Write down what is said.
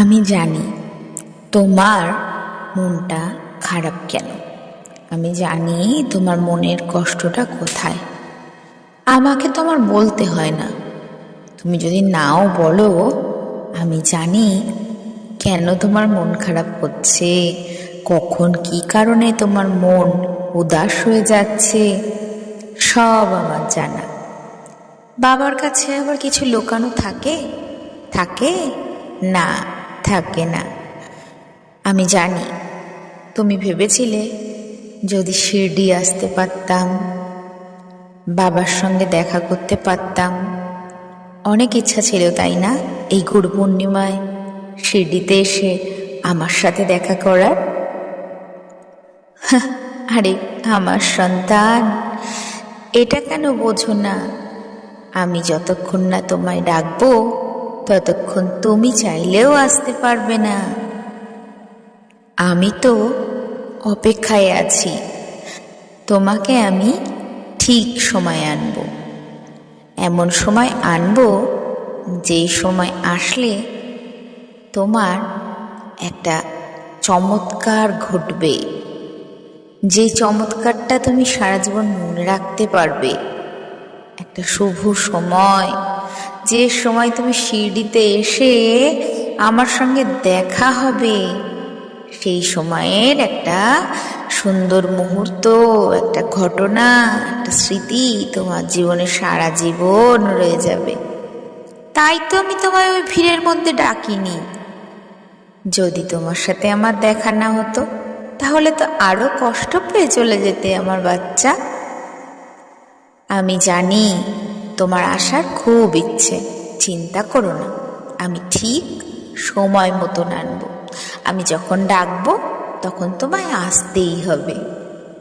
আমি জানি তোমার মনটা খারাপ কেন। আমি জানি তোমার মনের কষ্টটা কোথায়। আমাকে তোমার বলতে হয় না। তুমি যদি নাও বলো, আমি জানি কেন তোমার মন খারাপ হচ্ছে, কখন কি কারণে তোমার মন উদাস হয়ে যাচ্ছে, সব আমার জানা। বাবার কাছে আবার কিছু লুকানো থাকে? থাকে না, থাকে না। আমি জানি তুমি ভেবেছিলে যদি শিরডি আসতে পারতাম, বাবার সঙ্গে দেখা করতে পারতাম। অনেক ইচ্ছা ছিল, তাই না? এই গুরু পূর্ণিমায় শিরডিতে এসে আমার সাথে দেখা করার। আরে আমার সন্তান, এটা কেন বোঝো না? আমি যতক্ষণ না তোমায় ডাকবো ততক্ষণ তুমি চাইলেও আসতে পারবে না। আমি তো অপেক্ষায় আছি। তোমাকে আমি ঠিক সময় আনবো, এমন সময় আনবো যেই সময় আসলে তোমার একটা চমৎকার ঘটবে, যে চমৎকারটা তুমি সারা জীবন মনে রাখতে পারবে। একটা শুভ সময়, যে সময় তুমি শিরডিতে এসে আমার সঙ্গে দেখা হবে, সেই সময়ের একটা সুন্দর মুহূর্ত, একটা ঘটনা, একটা স্মৃতি তোমার জীবনে সারা জীবন রয়ে যাবে। তাই তো আমি তোমায় ওই ভিড়ের মধ্যে ডাকিনি। যদি তোমার সাথে আমার দেখা না হতো তাহলে তো আরো কষ্ট পেয়ে চলে যেতে আমার বাচ্চা। আমি জানি তোমার আসার খুব ইচ্ছে। চিন্তা করো না, আমি ঠিক সময় মতন আনবো। আমি যখন ডাকবো তখন তোমায় আসতেই হবে।